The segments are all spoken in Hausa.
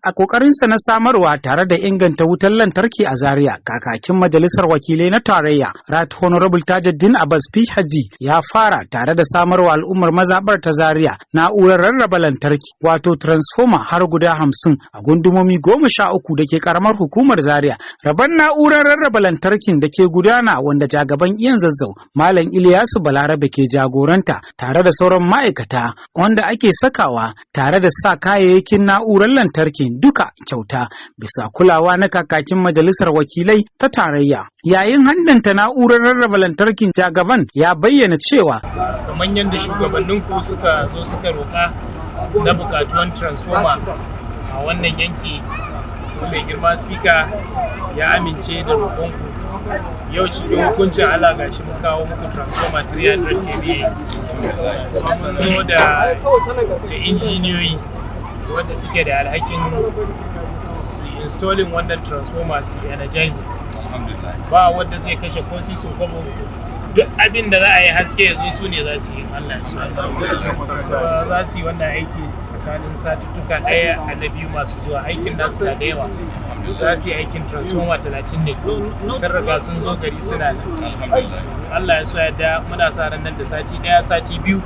A kokarinsa na samarwa tare da inganta wutar lantarki a Zaria, kakakin Majalisar Wakilai na Tarayya, Right Honorable Tajuddeen Abbas ya fara tare da samarwa al'ummar mazabar ta Zaria na'urar rarraba lantarki wato transformer har guda 50 a gundumomi 13 da ke karamar hukumar Zaria. Raban na'urar rarraba lantarkin da ke gudana wanda jagaban iyan zazzau Malam Iliyasu Balarabe ke jagoranta tare da sauran ma'aikata wanda ake sakawa tare da sa kayayyakin na'urar lantarkin duka kyauta bisa kulawa na kakakin Majalisar Wakilai ta Tarayya. Yayin handanta na'urar rarraba lantarkin jagaban ya bayyana cewa kamar yadda shugabanninku suka zo suka roƙa na bukatuwan transformer a wannan yanki, mai girma speaker ya amince da roƙonku. Yau cikin hukuncin Allah gashi mun kawo muku transformer 300 kVA. Mun zo da injiniyoyi wanda suke da alhakin installing wannan transformer su energizing. Ba wanda zai kashe ko sisin kwabo, duk abin da za a yi haske yanzu su ne za su yi. Allah za su yi wannan aiki tsakanin satuttuka ɗaya a na biyu masu zuwa. Aikin nasu da yawa, za su yi aikin transformer 30 ne, sun riga sun zo gari suna Allah ya so yadda muna sa ran nan da sati ɗaya sati biyu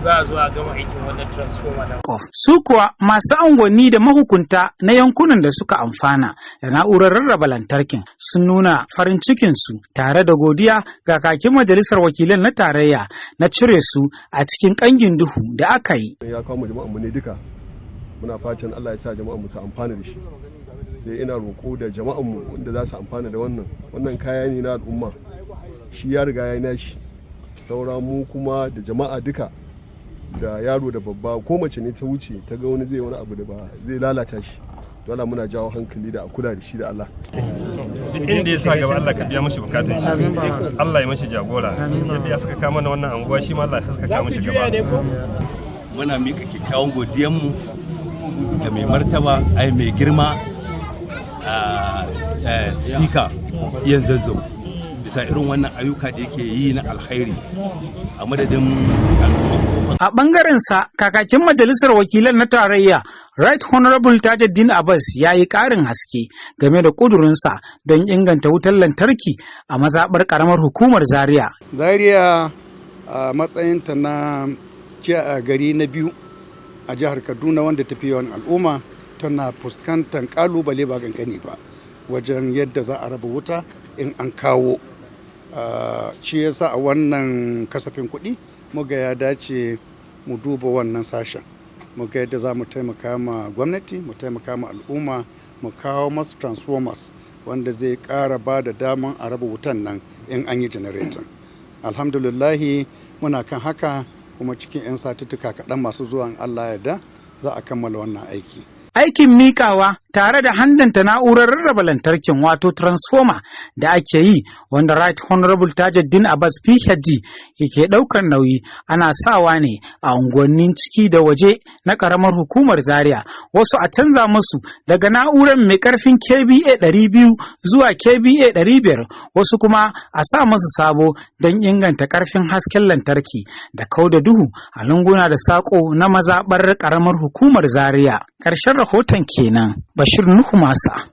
za a zo a gama aikin wannan transformer da. Su kuwa masu angonni da mahukunta na yankunan da suka amfana da na'urar rarraba lantarkin sun nuna farin cikin su tare da godiya ga kakakin Majalisar Wakilan na Tarayya na cire su a cikin kangin duhu da aka yi. Ya kawo mu jama'an mu ne duka. Muna fatan Allah ya sa jama'an mu su amfana da shi. Sai ina roƙo da jama'an mu wanda za su amfana da wannan kaya ne na al'umma. Shi ya riga ya nashi. Saura mu kuma da jama'a duka, da yaro da babba ko mace ne ta wuce ta ga wani zai wani abu da ba zai lalata shi, dole muna jawo hankali da a kula da shi da Allah. Duk inda ya sa gaba Allah ka biya mashi bukatun shi, Allah ya mashi jagora. Yadda ya saka kama na wannan anguwa shi ma Allah ya saka mashi gaba. Muna mika kyakkyawan godiyanmu ga mai martaba mai girma speaker iyan zazzau bisa irin wannan ayyuka da yake yi na alkhairi a madadin al'umma. A ɓangarensa, kakakin Majalisar Wakilan na Tarayya, Right Honorable Tajuddeen Abbas ya yi ƙarin haske game da ƙudurinsa don inganta wutar lantarki a mazaɓar ƙaramar hukumar Zaria. Zaria a matsayinta na gari na biyu a jihar Kaduna wanda tafi yawan al'umma tana fuskantar ƙalubale ba gangani ba wajen yadda za a raba wuta in an kawo. Shi yasa a wannan kasafin kuɗi muga ya dace mu duba wannan sashen, muga yadda za mu taimaka ma gwamnati, mu taimaka ma al'umma, mu kawo masu transformers wanda zai ƙara ba da daman a raba wutan nan in an yi generator. Alhamdulillahi muna kan haka, kuma cikin 'yan satuttuka kaɗan masu zuwan Allah yarda za a kammala wannan aiki. Aikin mikawa tare da handanta na'urar rarraba lantarkin wato transformer da ake yi wanda Right Honorable Tajuddeen Abbas yake ɗaukar nauyi ana sawa ne a unguwannin ciki da waje na ƙaramar hukumar Zaria. Wasu a canza musu daga na'urar mai ƙarfin kVA 200 zuwa kVA 500, wasu kuma a sa musu sabo don inganta ƙarfin hasken lantarki da kauda duhu a lunguna da Sako na mazaɓar ƙaramar hukumar Zaria. Ƙarshen rahoton kenan. Bashir Nuhu Masa.